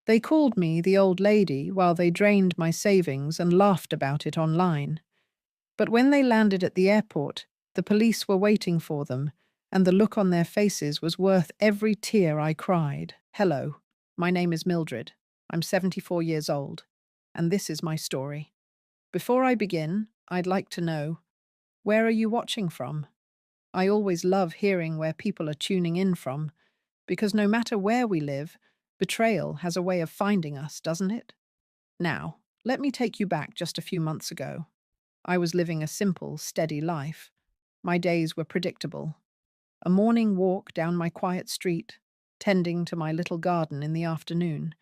They called me the old lady while they drained my savings and laughed about it online. But when they landed at the airport, the police were waiting for them, and the look on their faces was worth every tear I cried. Hello, my name is Mildred. I'm 74 years old, and this is my story. Before I begin, I'd like to know, where are you watching from? I always love hearing where people are tuning in from, because no matter where we live, betrayal has a way of finding us, doesn't it? Now, let me take you back just a few months ago. I was living a simple, steady life. My days were predictable. A morning walk down my quiet street, tending to my little garden in the afternoon,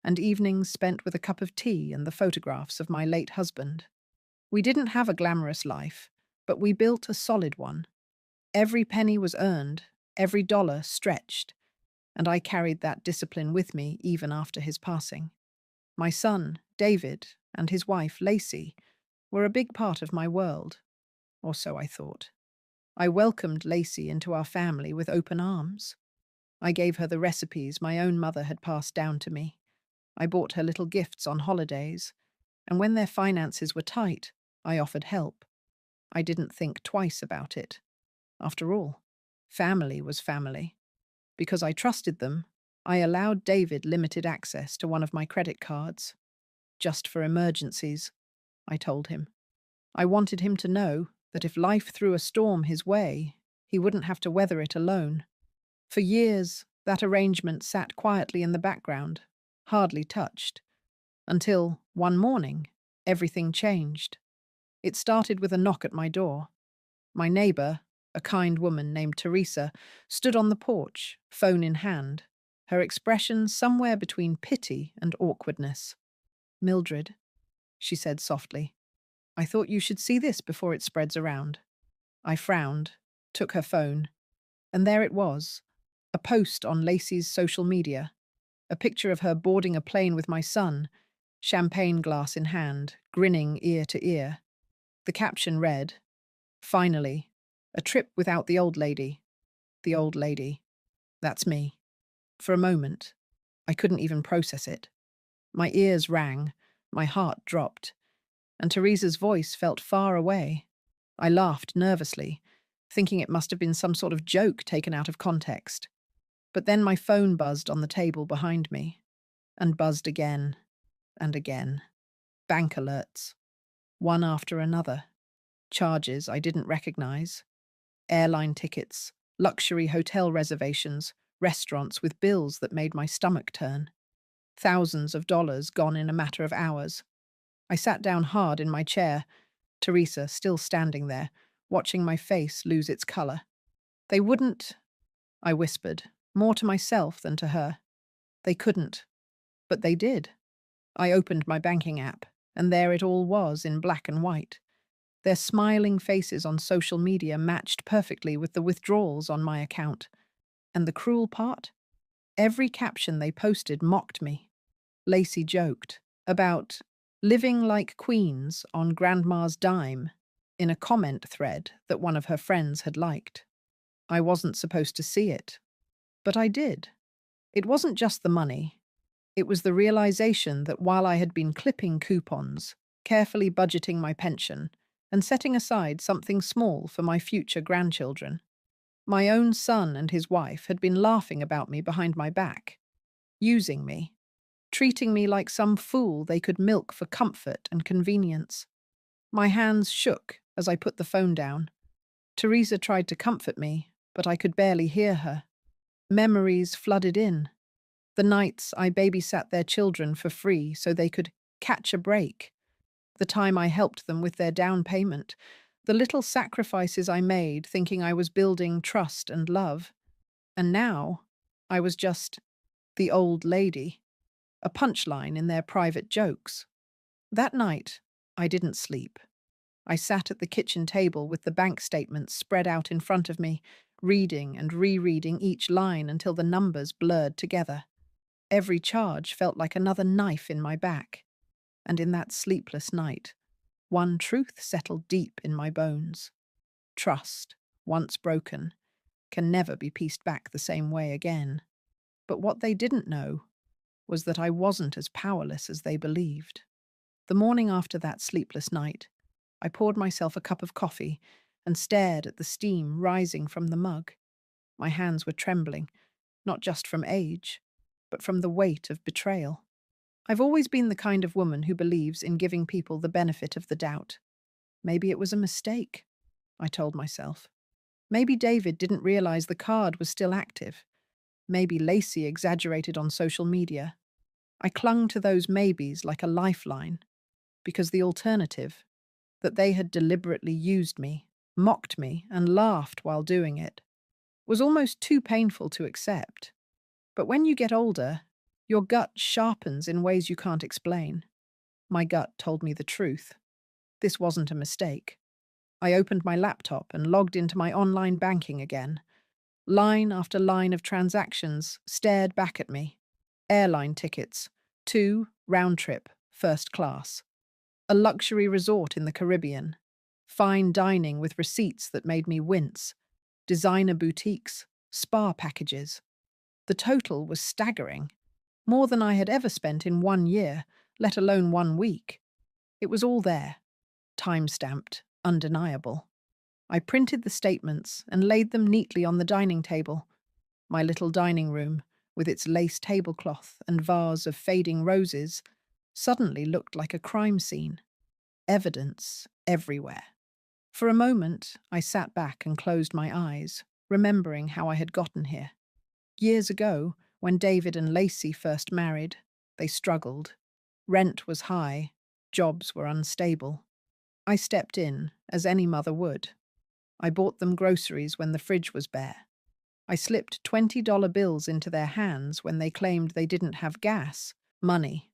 and evenings spent with a cup of tea and the photographs of my late husband. We didn't have a glamorous life, but we built a solid one. Every penny was earned, every dollar stretched, and I carried that discipline with me even after his passing. My son, David, and his wife, Lacey, were a big part of my world, or so I thought. I welcomed Lacey into our family with open arms. I gave her the recipes my own mother had passed down to me. I bought her little gifts on holidays, and when their finances were tight, I offered help. I didn't think twice about it. After all, family was family. Because I trusted them, I allowed David limited access to one of my credit cards. Just for emergencies, I told him. I wanted him to know that if life threw a storm his way, he wouldn't have to weather it alone. For years, that arrangement sat quietly in the background, hardly touched, until, one morning, everything changed. It started with a knock at my door. My neighbor, a kind woman named Teresa, stood on the porch, phone in hand, her expression somewhere between pity and awkwardness. "Mildred," she said softly, "I thought you should see this before it spreads around." I frowned, took her phone, and there it was, a post on Lacey's social media, a picture of her boarding a plane with my son, champagne glass in hand, grinning ear to ear. The caption read, "Finally, a trip without the old lady. The old lady. That's me." For a moment, I couldn't even process it. My ears rang, my heart dropped, and Teresa's voice felt far away. I laughed nervously, thinking it must have been some sort of joke taken out of context. But then my phone buzzed on the table behind me, and buzzed again and again. Bank alerts, one after another. Charges I didn't recognize. Airline tickets, luxury hotel reservations, restaurants with bills that made my stomach turn. Thousands of dollars gone in a matter of hours. I sat down hard in my chair, Teresa still standing there, watching my face lose its color. "They wouldn't," I whispered, more to myself than to her. "They couldn't." But they did. I opened my banking app, and there it all was in black and white. Their smiling faces on social media matched perfectly with the withdrawals on my account. And the cruel part? Every caption they posted mocked me. Lacey joked about living like queens on grandma's dime in a comment thread that one of her friends had liked. I wasn't supposed to see it, but I did. It wasn't just the money. It was the realization that while I had been clipping coupons, carefully budgeting my pension, and setting aside something small for my future grandchildren, my own son and his wife had been laughing about me behind my back, using me, treating me like some fool they could milk for comfort and convenience. My hands shook as I put the phone down. Teresa tried to comfort me, but I could barely hear her. Memories flooded in. The nights I babysat their children for free so they could catch a break. The time I helped them with their down payment. The little sacrifices I made thinking I was building trust and love. And now, I was just the old lady, a punchline in their private jokes. That night, I didn't sleep. I sat at the kitchen table with the bank statements spread out in front of me, reading and rereading each line until the numbers blurred together. Every charge felt like another knife in my back. And in that sleepless night, one truth settled deep in my bones. Trust, once broken, can never be pieced back the same way again. But what they didn't know was that I wasn't as powerless as they believed. The morning after that sleepless night, I poured myself a cup of coffee and stared at the steam rising from the mug. My hands were trembling, not just from age, but from the weight of betrayal. I've always been the kind of woman who believes in giving people the benefit of the doubt. Maybe it was a mistake, I told myself. Maybe David didn't realize the card was still active. Maybe Lacey exaggerated on social media. I clung to those maybes like a lifeline, because the alternative, that they had deliberately used me, mocked me, and laughed while doing it, was almost too painful to accept. But when you get older, your gut sharpens in ways you can't explain. My gut told me the truth. This wasn't a mistake. I opened my laptop and logged into my online banking again. Line after line of transactions stared back at me. Airline tickets, 2 round trip, first class. A luxury resort in the Caribbean. Fine dining with receipts that made me wince. Designer boutiques, spa packages. The total was staggering. More than I had ever spent in 1 year, let alone 1 week. It was all there. Time-stamped, undeniable. I printed the statements and laid them neatly on the dining table. My little dining room, with its lace tablecloth and vase of fading roses, suddenly looked like a crime scene. Evidence everywhere. For a moment, I sat back and closed my eyes, remembering how I had gotten here. Years ago, when David and Lacey first married, they struggled. Rent was high, jobs were unstable. I stepped in, as any mother would. I bought them groceries when the fridge was bare. I slipped $20 bills into their hands when they claimed they didn't have gas, money.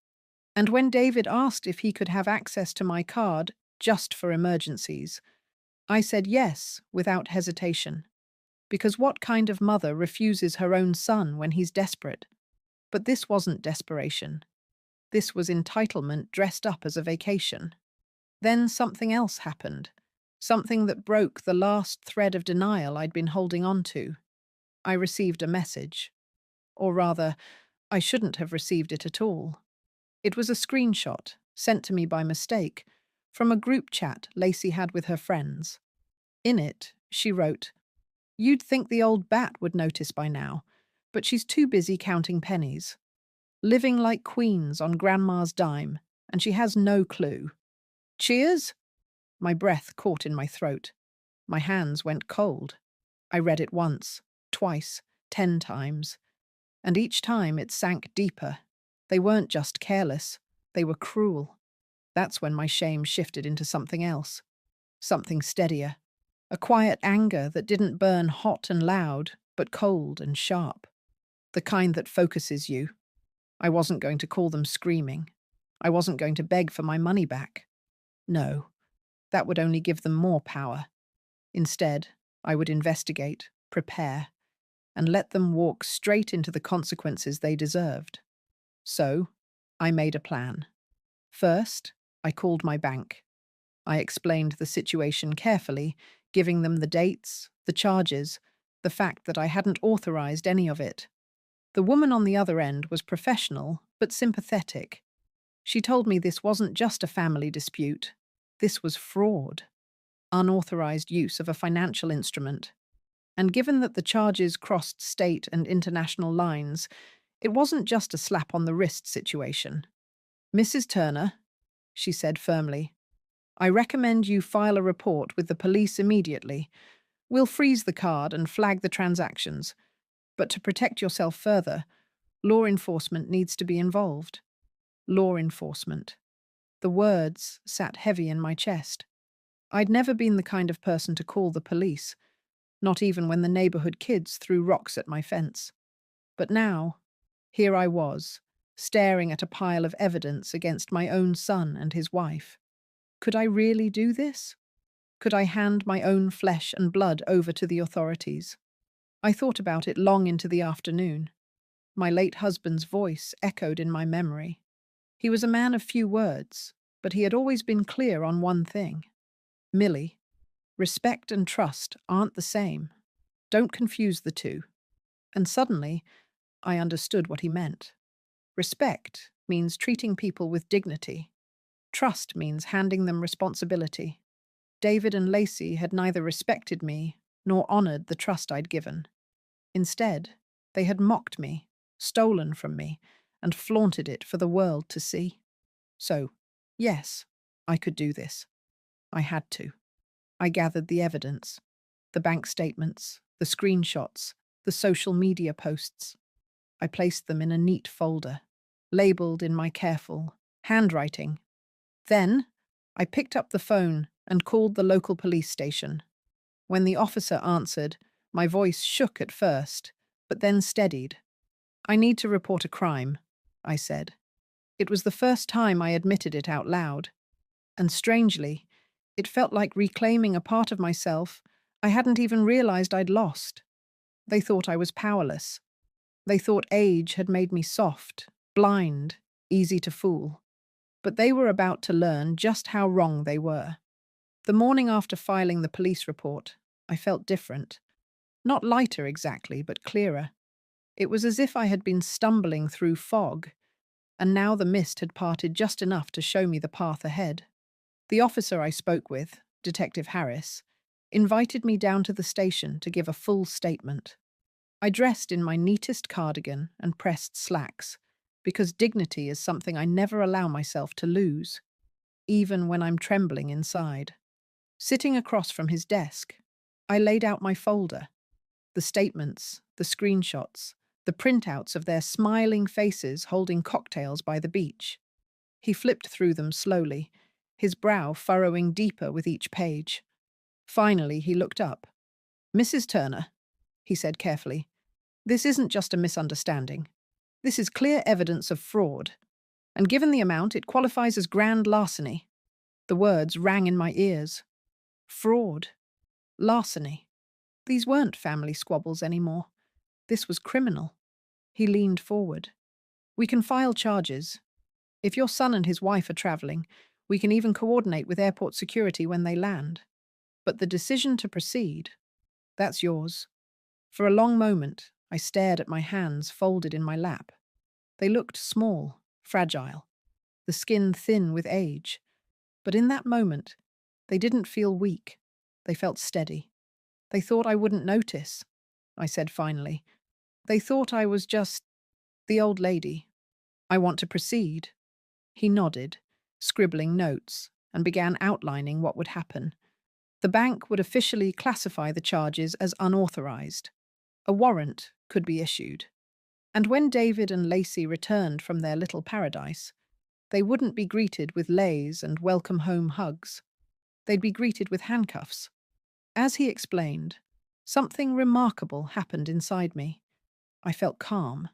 And when David asked if he could have access to my card just for emergencies, I said yes without hesitation. Because what kind of mother refuses her own son when he's desperate? But this wasn't desperation. This was entitlement dressed up as a vacation. Then something else happened. Something that broke the last thread of denial I'd been holding on to. I received a message. Or rather, I shouldn't have received it at all. It was a screenshot, sent to me by mistake, from a group chat Lacey had with her friends. In it, she wrote, "You'd think the old bat would notice by now, but she's too busy counting pennies. Living like queens on grandma's dime, and she has no clue. Cheers?" My breath caught in my throat. My hands went cold. I read it once, twice, 10 times. And each time it sank deeper. They weren't just careless, they were cruel. That's when my shame shifted into something else. Something steadier. A quiet anger that didn't burn hot and loud, but cold and sharp. The kind that focuses you. I wasn't going to call them screaming. I wasn't going to beg for my money back. No, that would only give them more power. Instead, I would investigate, prepare, and let them walk straight into the consequences they deserved. So, I made a plan. First, I called my bank. I explained the situation carefully, giving them the dates, the charges, the fact that I hadn't authorized any of it. The woman on the other end was professional, but sympathetic. She told me this wasn't just a family dispute. This was fraud. Unauthorized use of a financial instrument. And given that the charges crossed state and international lines, it wasn't just a slap on the wrist situation. "Mrs. Turner," she said firmly, "I recommend you file a report with the police immediately. We'll freeze the card and flag the transactions. But to protect yourself further, law enforcement needs to be involved." Law enforcement. The words sat heavy in my chest. I'd never been the kind of person to call the police, not even when the neighborhood kids threw rocks at my fence. But now, here I was, staring at a pile of evidence against my own son and his wife. Could I really do this? Could I hand my own flesh and blood over to the authorities? I thought about it long into the afternoon. My late husband's voice echoed in my memory. He was a man of few words, but he had always been clear on one thing. "Millie, respect and trust aren't the same. Don't confuse the two." And suddenly, I understood what he meant. Respect means treating people with dignity. Trust means handing them responsibility. David and Lacey had neither respected me nor honored the trust I'd given. Instead, they had mocked me, stolen from me, and flaunted it for the world to see. So, yes, I could do this. I had to. I gathered the evidence, the bank statements, the screenshots, the social media posts. I placed them in a neat folder, labeled in my careful handwriting. Then, I picked up the phone and called the local police station. When the officer answered, my voice shook at first, but then steadied. "I need to report a crime," I said. It was the first time I admitted it out loud. And strangely, it felt like reclaiming a part of myself I hadn't even realized I'd lost. They thought I was powerless. They thought age had made me soft, blind, easy to fool. But they were about to learn just how wrong they were. The morning after filing the police report, I felt different. Not lighter exactly, but clearer. It was as if I had been stumbling through fog, and now the mist had parted just enough to show me the path ahead. The officer I spoke with, Detective Harris, invited me down to the station to give a full statement. I dressed in my neatest cardigan and pressed slacks, because dignity is something I never allow myself to lose, even when I'm trembling inside. Sitting across from his desk, I laid out my folder, the statements, the screenshots, the printouts of their smiling faces holding cocktails by the beach. He flipped through them slowly, his brow furrowing deeper with each page. Finally, he looked up. "Mrs. Turner," he said carefully, "this isn't just a misunderstanding. This is clear evidence of fraud, and given the amount, it qualifies as grand larceny." The words rang in my ears. Fraud. Larceny. These weren't family squabbles anymore. This was criminal. He leaned forward. "We can file charges. If your son and his wife are traveling, we can even coordinate with airport security when they land. But the decision to proceed, that's yours." For a long moment, I stared at my hands folded in my lap. They looked small, fragile, the skin thin with age. But in that moment, they didn't feel weak. They felt steady. "They thought I wouldn't notice," I said finally. "They thought I was just the old lady. I want to proceed." He nodded, scribbling notes, and began outlining what would happen. The bank would officially classify the charges as unauthorized. A warrant could be issued. And when David and Lacey returned from their little paradise, they wouldn't be greeted with leis and welcome home hugs. They'd be greeted with handcuffs. As he explained, something remarkable happened inside me. I felt calm,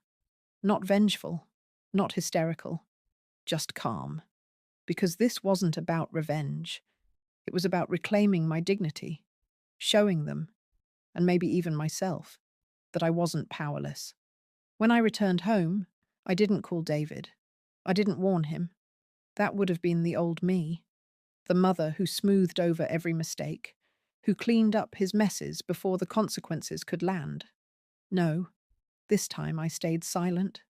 not vengeful, not hysterical, just calm. Because this wasn't about revenge. It was about reclaiming my dignity, showing them, and maybe even myself, that I wasn't powerless. When I returned home, I didn't call David. I didn't warn him. That would have been the old me, the mother who smoothed over every mistake, who cleaned up his messes before the consequences could land. No, this time I stayed silent.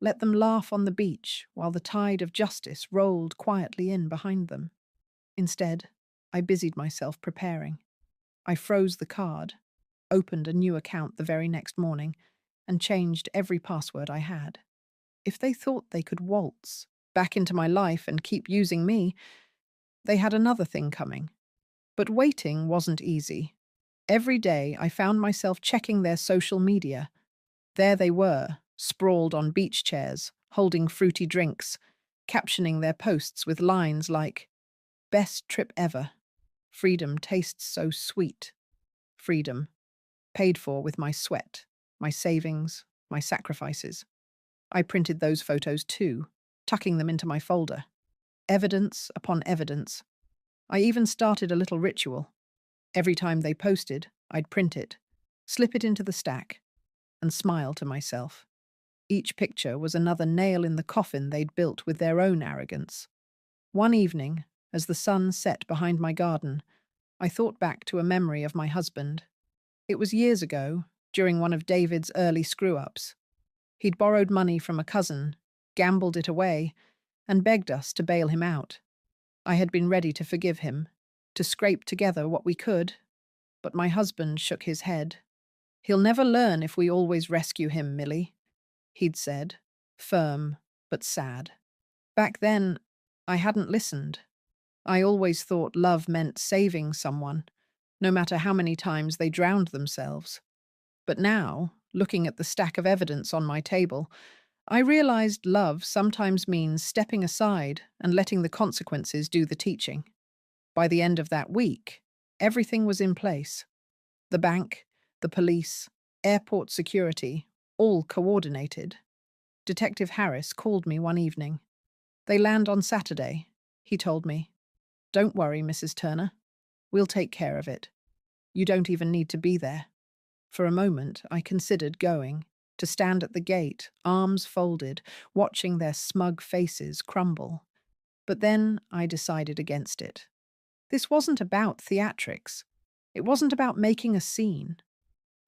Let them laugh on the beach while the tide of justice rolled quietly in behind them. Instead, I busied myself preparing. I froze the card, opened a new account the very next morning, and changed every password I had. If they thought they could waltz back into my life and keep using me, they had another thing coming. But waiting wasn't easy. Every day I found myself checking their social media. There they were, sprawled on beach chairs, holding fruity drinks, captioning their posts with lines like, "Best trip ever. Freedom tastes so sweet. Freedom. Paid for with my sweat, my savings, my sacrifices." I printed those photos too, tucking them into my folder. Evidence upon evidence. I even started a little ritual. Every time they posted, I'd print it, slip it into the stack, and smile to myself. Each picture was another nail in the coffin they'd built with their own arrogance. One evening, as the sun set behind my garden, I thought back to a memory of my husband. It was years ago, during one of David's early screw-ups. He'd borrowed money from a cousin, gambled it away, and begged us to bail him out. I had been ready to forgive him, to scrape together what we could, but my husband shook his head. "He'll never learn if we always rescue him, Millie," he'd said, firm but sad. Back then, I hadn't listened. I always thought love meant saving someone, no matter how many times they drowned themselves. But now, looking at the stack of evidence on my table, I realized love sometimes means stepping aside and letting the consequences do the teaching. By the end of that week, everything was in place. The bank, the police, airport security, all coordinated. Detective Harris called me one evening. "They land on Saturday," he told me. "Don't worry, Mrs. Turner. We'll take care of it. You don't even need to be there." For a moment, I considered going, to stand at the gate, arms folded, watching their smug faces crumble. But then I decided against it. This wasn't about theatrics. It wasn't about making a scene.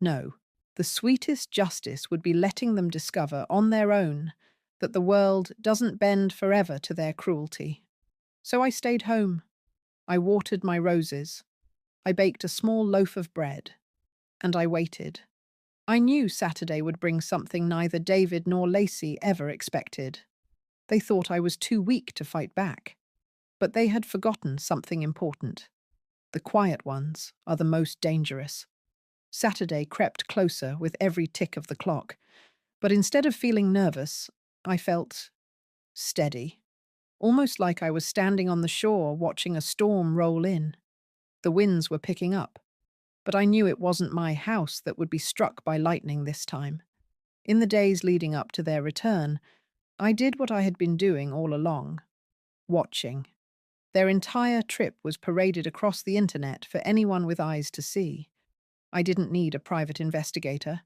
No, the sweetest justice would be letting them discover on their own that the world doesn't bend forever to their cruelty. So I stayed home. I watered my roses. I baked a small loaf of bread. And I waited. I knew Saturday would bring something neither David nor Lacey ever expected. They thought I was too weak to fight back. But they had forgotten something important. The quiet ones are the most dangerous. Saturday crept closer with every tick of the clock, but instead of feeling nervous, I felt steady, almost like I was standing on the shore watching a storm roll in. The winds were picking up, but I knew it wasn't my house that would be struck by lightning this time. In the days leading up to their return, I did what I had been doing all along, watching. Their entire trip was paraded across the internet for anyone with eyes to see. I didn't need a private investigator.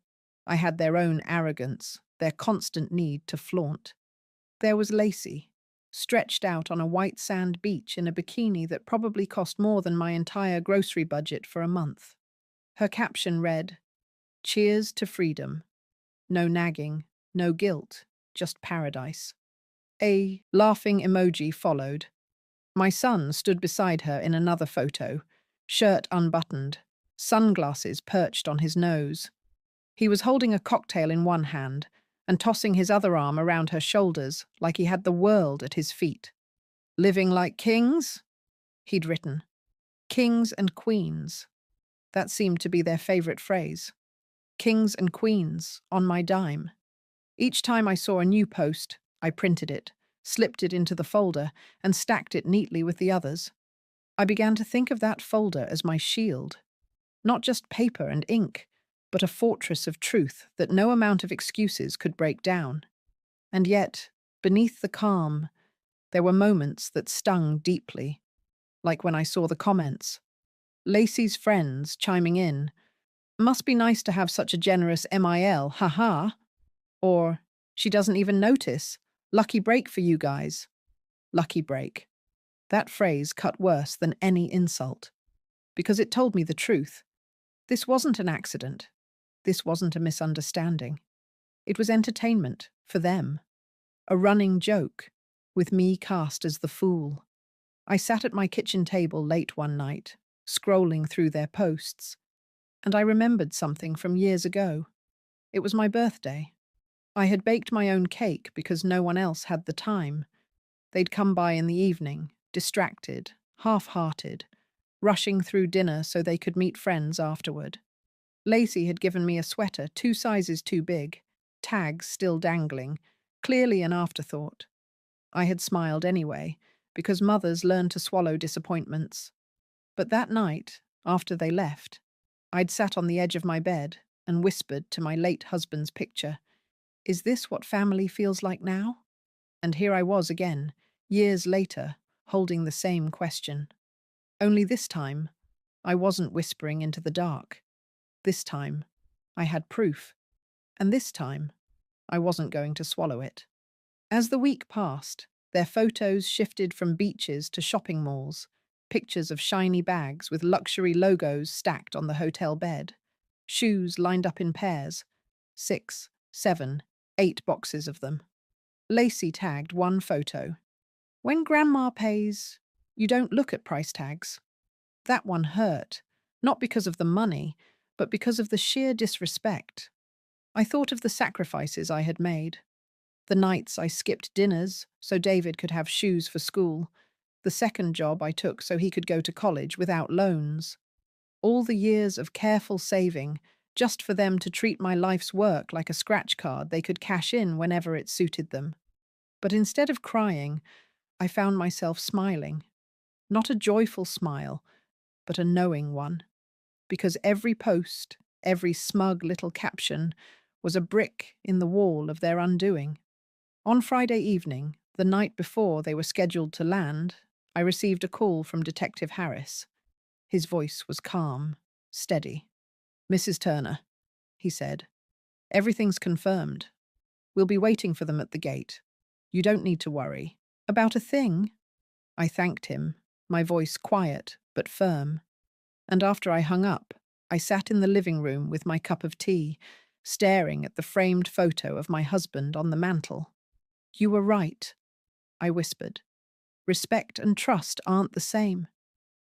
I had their own arrogance, their constant need to flaunt. There was Lacey, stretched out on a white sand beach in a bikini that probably cost more than my entire grocery budget for a month. Her caption read, "Cheers to freedom. No nagging, no guilt, just paradise." A laughing emoji followed. My son stood beside her in another photo, shirt unbuttoned, sunglasses perched on his nose. He was holding a cocktail in one hand and tossing his other arm around her shoulders like he had the world at his feet. "Living like kings?" he'd written. Kings and queens. That seemed to be their favorite phrase. Kings and queens, on my dime. Each time I saw a new post, I printed it, slipped it into the folder, and stacked it neatly with the others. I began to think of that folder as my shield. Not just paper and ink, but a fortress of truth that no amount of excuses could break down. And yet, beneath the calm, there were moments that stung deeply, like when I saw the comments. Lacey's friends chiming in, "Must be nice to have such a generous MIL, haha." Or, "She doesn't even notice. Lucky break for you guys." Lucky break. That phrase cut worse than any insult, because it told me the truth. This wasn't an accident. This wasn't a misunderstanding. It was entertainment, for them. A running joke, with me cast as the fool. I sat at my kitchen table late one night, scrolling through their posts, and I remembered something from years ago. It was my birthday. I had baked my own cake because no one else had the time. They'd come by in the evening, distracted, half-hearted, rushing through dinner so they could meet friends afterward. Lacey had given me a sweater 2 sizes too big, tags still dangling, clearly an afterthought. I had smiled anyway, because mothers learn to swallow disappointments. But that night, after they left, I'd sat on the edge of my bed and whispered to my late husband's picture, "Is this what family feels like now?" And here I was again, years later, holding the same question. Only this time, I wasn't whispering into the dark. This time, I had proof. And this time, I wasn't going to swallow it. As the week passed, their photos shifted from beaches to shopping malls, pictures of shiny bags with luxury logos stacked on the hotel bed, shoes lined up in pairs, 6, 7, 8 boxes of them. Lacey tagged one photo. When grandma pays, you don't look at price tags. That one hurt, not because of the money, but because of the sheer disrespect. I thought of the sacrifices I had made. The nights I skipped dinners so David could have shoes for school. The second job I took so he could go to college without loans. All the years of careful saving just for them to treat my life's work like a scratch card they could cash in whenever it suited them. But instead of crying, I found myself smiling. Not a joyful smile, but a knowing one. Because every post, every smug little caption, was a brick in the wall of their undoing. On Friday evening, the night before they were scheduled to land, I received a call from Detective Harris. His voice was calm, steady. "Mrs. Turner," he said, "everything's confirmed. We'll be waiting for them at the gate. You don't need to worry. About a thing?" I thanked him, my voice quiet but firm. And after I hung up, I sat in the living room with my cup of tea, staring at the framed photo of my husband on the mantel. "You were right," I whispered. "Respect and trust aren't the same.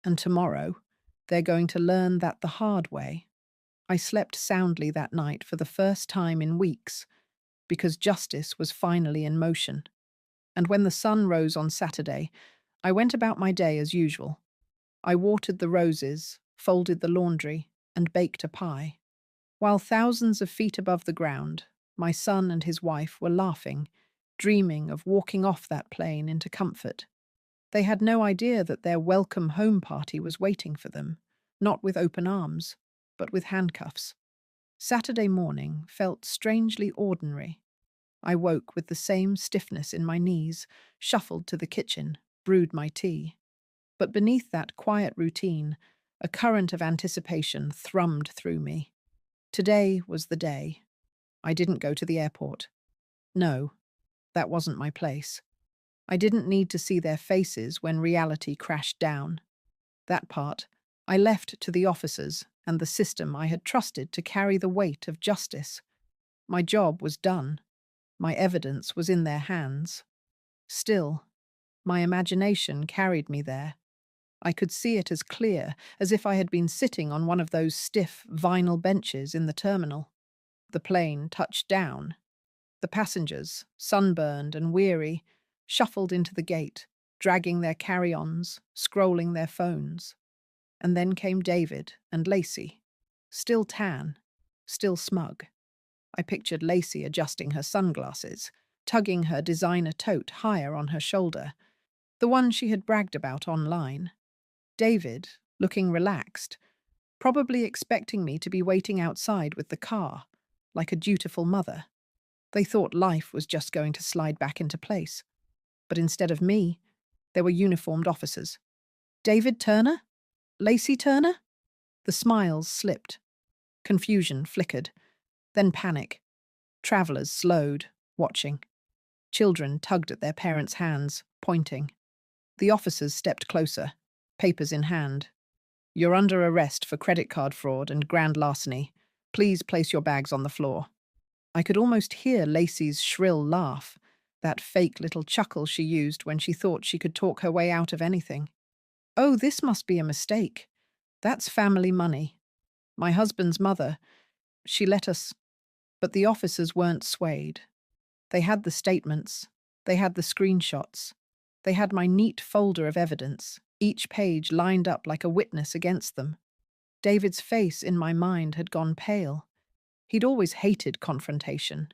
And tomorrow, they're going to learn that the hard way." I slept soundly that night for the first time in weeks, because justice was finally in motion. And when the sun rose on Saturday, I went about my day as usual. I watered the roses, folded the laundry, and baked a pie. While thousands of feet above the ground, my son and his wife were laughing, dreaming of walking off that plane into comfort. They had no idea that their welcome home party was waiting for them, not with open arms, but with handcuffs. Saturday morning felt strangely ordinary. I woke with the same stiffness in my knees, shuffled to the kitchen, brewed my tea. But beneath that quiet routine, a current of anticipation thrummed through me. Today was the day. I didn't go to the airport. No, that wasn't my place. I didn't need to see their faces when reality crashed down. That part, I left to the officers and the system I had trusted to carry the weight of justice. My job was done. My evidence was in their hands. Still, my imagination carried me there. I could see it as clear as if I had been sitting on one of those stiff vinyl benches in the terminal. The plane touched down. The passengers, sunburned and weary, shuffled into the gate, dragging their carry-ons, scrolling their phones. And then came David and Lacey, still tan, still smug. I pictured Lacey adjusting her sunglasses, tugging her designer tote higher on her shoulder, the one she had bragged about online. David, looking relaxed, probably expecting me to be waiting outside with the car, like a dutiful mother. They thought life was just going to slide back into place. But instead of me, there were uniformed officers. "David Turner? Lacey Turner?" The smiles slipped. Confusion flickered. Then panic. Travelers slowed, watching. Children tugged at their parents' hands, pointing. The officers stepped closer, papers in hand. "You're under arrest for credit card fraud and grand larceny. Please place your bags on the floor." I could almost hear Lacey's shrill laugh, that fake little chuckle she used when she thought she could talk her way out of anything. "Oh, this must be a mistake. That's family money. My husband's mother, she let us—" But the officers weren't swayed. They had the statements. They had the screenshots. They had my neat folder of evidence, each page lined up like a witness against them. David's face in my mind had gone pale. He'd always hated confrontation.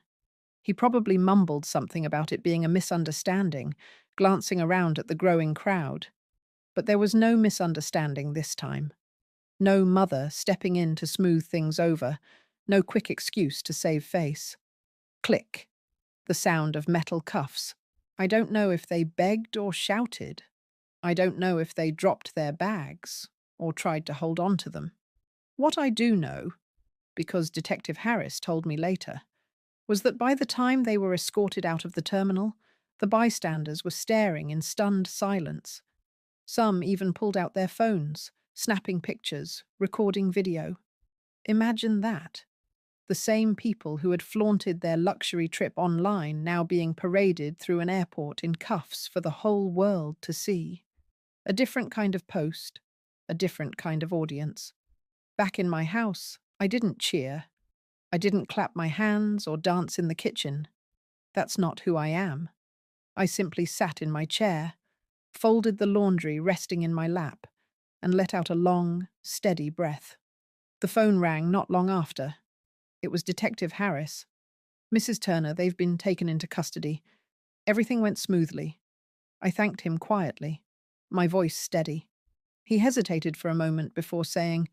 He probably mumbled something about it being a misunderstanding, glancing around at the growing crowd. But there was no misunderstanding this time. No mother stepping in to smooth things over, no quick excuse to save face. Click. The sound of metal cuffs. I don't know if they begged or shouted. I don't know if they dropped their bags or tried to hold on to them. What I do know, because Detective Harris told me later, was that by the time they were escorted out of the terminal, the bystanders were staring in stunned silence. Some even pulled out their phones, snapping pictures, recording video. Imagine that. The same people who had flaunted their luxury trip online now being paraded through an airport in cuffs for the whole world to see. A different kind of post, a different kind of audience. Back in my house, I didn't cheer. I didn't clap my hands or dance in the kitchen. That's not who I am. I simply sat in my chair, folded the laundry resting in my lap, and let out a long, steady breath. The phone rang not long after. It was Detective Harris. "Mrs. Turner, they've been taken into custody. Everything went smoothly." I thanked him quietly, my voice steady. He hesitated for a moment before saying,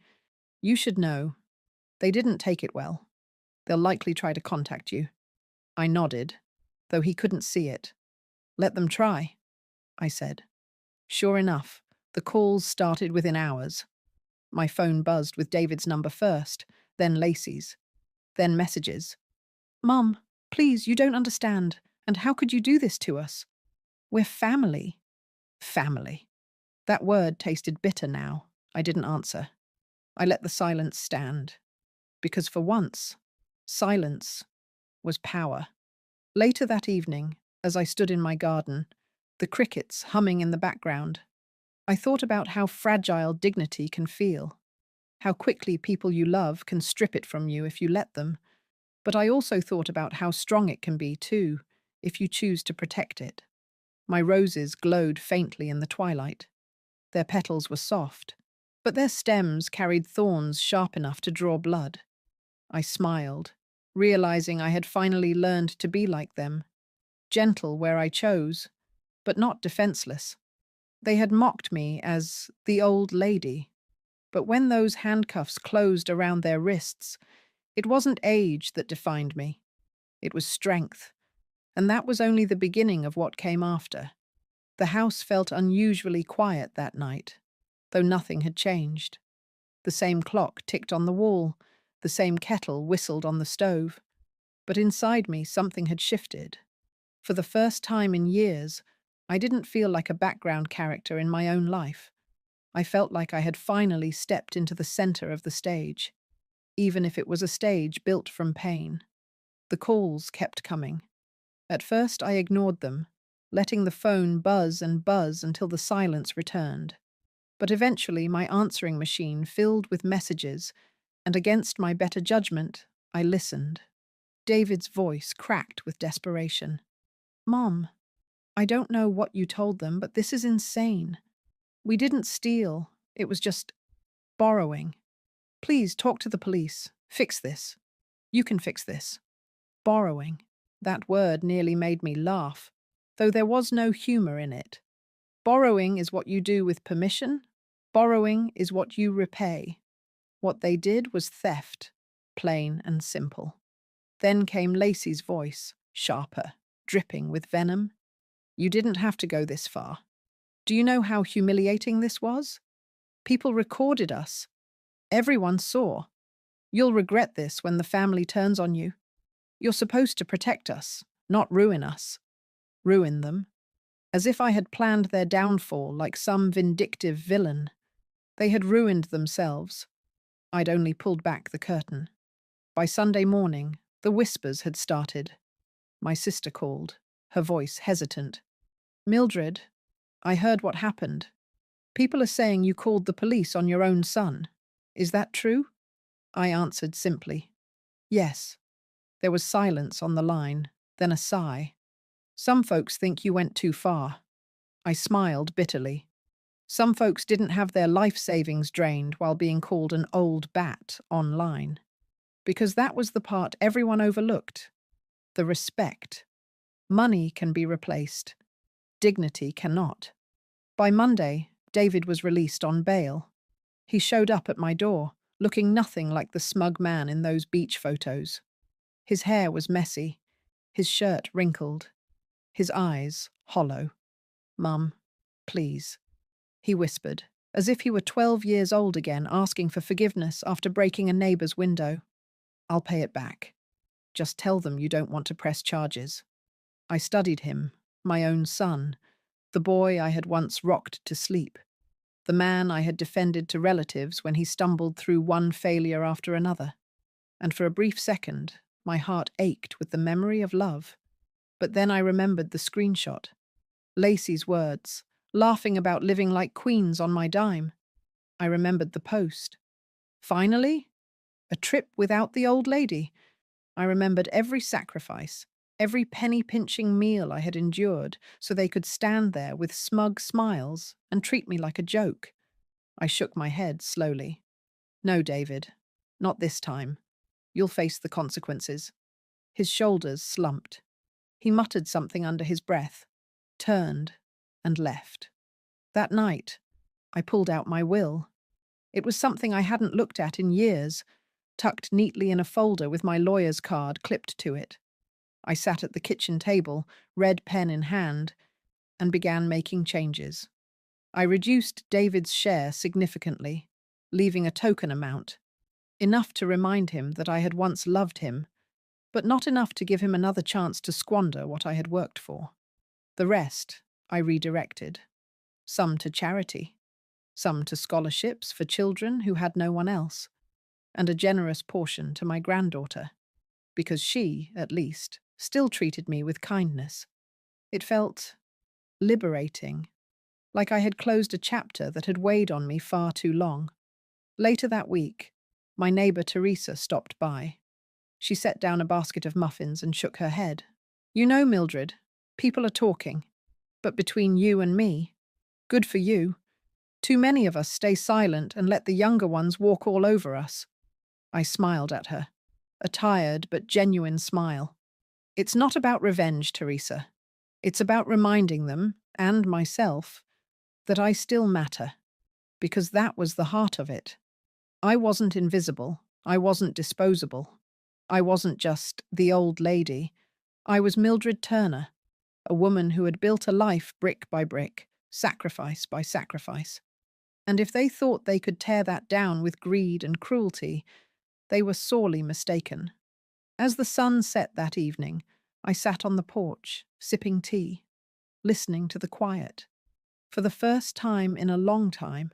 "You should know. They didn't take it well. They'll likely try to contact you." I nodded, though he couldn't see it. "Let them try," I said. Sure enough, the calls started within hours. My phone buzzed with David's number first, then Lacey's, then messages. "Mum, please, you don't understand. And how could you do this to us? We're family." Family. That word tasted bitter now. I didn't answer. I let the silence stand. Because for once, silence was power. Later that evening, as I stood in my garden, the crickets humming in the background, I thought about how fragile dignity can feel, how quickly people you love can strip it from you if you let them. But I also thought about how strong it can be, too, if you choose to protect it. My roses glowed faintly in the twilight. Their petals were soft, but their stems carried thorns sharp enough to draw blood. I smiled, realizing I had finally learned to be like them, gentle where I chose, but not defenseless. They had mocked me as the old lady, but when those handcuffs closed around their wrists, it wasn't age that defined me. It was strength, and that was only the beginning of what came after. The house felt unusually quiet that night, though nothing had changed. The same clock ticked on the wall, the same kettle whistled on the stove. But inside me, something had shifted. For the first time in years, I didn't feel like a background character in my own life. I felt like I had finally stepped into the center of the stage, even if it was a stage built from pain. The calls kept coming. At first, I ignored them, letting the phone buzz and buzz until the silence returned. But eventually, my answering machine filled with messages, and against my better judgment, I listened. David's voice cracked with desperation. "Mom, I don't know what you told them, but this is insane. We didn't steal. It was just borrowing. Please talk to the police. Fix this. You can fix this." Borrowing. That word nearly made me laugh, though there was no humor in it. Borrowing is what you do with permission. Borrowing is what you repay. What they did was theft, plain and simple. Then came Lacey's voice, sharper, dripping with venom. "You didn't have to go this far. Do you know how humiliating this was? People recorded us. Everyone saw. You'll regret this when the family turns on you. You're supposed to protect us, not ruin us." Ruin them. As if I had planned their downfall like some vindictive villain. They had ruined themselves. I'd only pulled back the curtain. By Sunday morning, the whispers had started. My sister called, her voice hesitant. "Mildred, I heard what happened. People are saying you called the police on your own son. Is that true?" I answered simply, "Yes." There was silence on the line, then a sigh. "Some folks think you went too far." I smiled bitterly. Some folks didn't have their life savings drained while being called an old bat online. Because that was the part everyone overlooked. The respect. Money can be replaced. Dignity cannot. By Monday, David was released on bail. He showed up at my door, looking nothing like the smug man in those beach photos. His hair was messy, his shirt wrinkled, his eyes hollow. "Mum, please," he whispered, as if he were 12 years old again asking for forgiveness after breaking a neighbor's window. "I'll pay it back. Just tell them you don't want to press charges." I studied him, my own son, the boy I had once rocked to sleep, the man I had defended to relatives when he stumbled through one failure after another. and for a brief second, my heart ached with the memory of love. But then I remembered the screenshot. Lacey's words, laughing about living like queens on my dime. I remembered the post. Finally? A trip without the old lady. I remembered every sacrifice, every penny-pinching meal I had endured so they could stand there with smug smiles and treat me like a joke. I shook my head slowly. No, David, not this time. You'll face the consequences. His shoulders slumped. He muttered something under his breath, turned, and left. That night, I pulled out my will. It was something I hadn't looked at in years, tucked neatly in a folder with my lawyer's card clipped to it. I sat at the kitchen table, red pen in hand, and began making changes. I reduced David's share significantly, leaving a token amount, enough to remind him that I had once loved him, but not enough to give him another chance to squander what I had worked for. The rest I redirected, some to charity, some to scholarships for children who had no one else, and a generous portion to my granddaughter, because she, at least, still treated me with kindness. It felt liberating, like I had closed a chapter that had weighed on me far too long. Later that week, my neighbor Teresa stopped by. She set down a basket of muffins and shook her head. You know, Mildred, people are talking, but between you and me, good for you. Too many of us stay silent and let the younger ones walk all over us. I smiled at her, a tired but genuine smile. It's not about revenge, Teresa. It's about reminding them, and myself, that I still matter, because that was the heart of it. I wasn't invisible. I wasn't disposable. I wasn't just the old lady. I was Mildred Turner, a woman who had built a life brick by brick, sacrifice by sacrifice. And if they thought they could tear that down with greed and cruelty, they were sorely mistaken. As the sun set that evening, I sat on the porch, sipping tea, listening to the quiet. For the first time in a long time,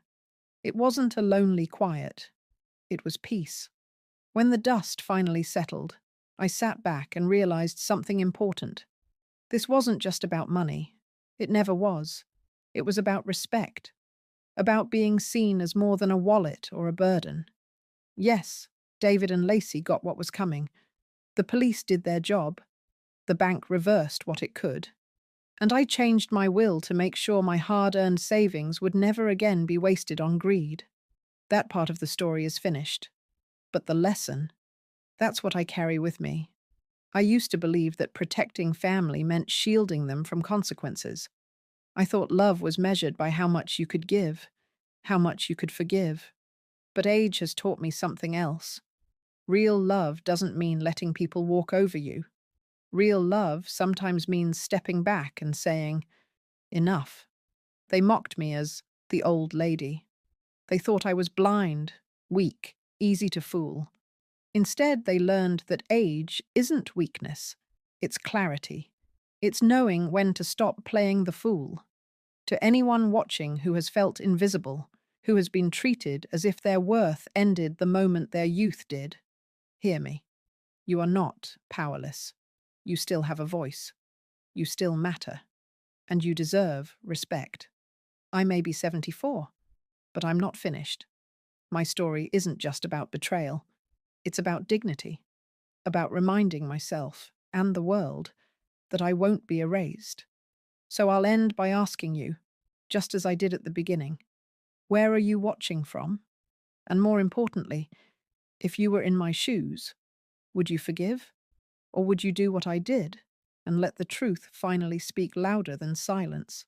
it wasn't a lonely quiet. It was peace. When the dust finally settled, I sat back and realized something important. This wasn't just about money. It never was. It was about respect, about being seen as more than a wallet or a burden. Yes, David and Lacey got what was coming. The police did their job. The bank reversed what it could. And I changed my will to make sure my hard-earned savings would never again be wasted on greed. That part of the story is finished. But the lesson, that's what I carry with me. I used to believe that protecting family meant shielding them from consequences. I thought love was measured by how much you could give, how much you could forgive. But age has taught me something else. Real love doesn't mean letting people walk over you. Real love sometimes means stepping back and saying, enough. They mocked me as the old lady. They thought I was blind, weak, easy to fool. Instead, they learned that age isn't weakness. It's clarity. It's knowing when to stop playing the fool. To anyone watching who has felt invisible, who has been treated as if their worth ended the moment their youth did, hear me. You are not powerless. You still have a voice. You still matter. And you deserve respect. I may be 74, but I'm not finished. My story isn't just about betrayal. It's about dignity, about reminding myself and the world that I won't be erased. So I'll end by asking you, just as I did at the beginning, where are you watching from? And more importantly, if you were in my shoes, would you forgive? Or would you do what I did and let the truth finally speak louder than silence?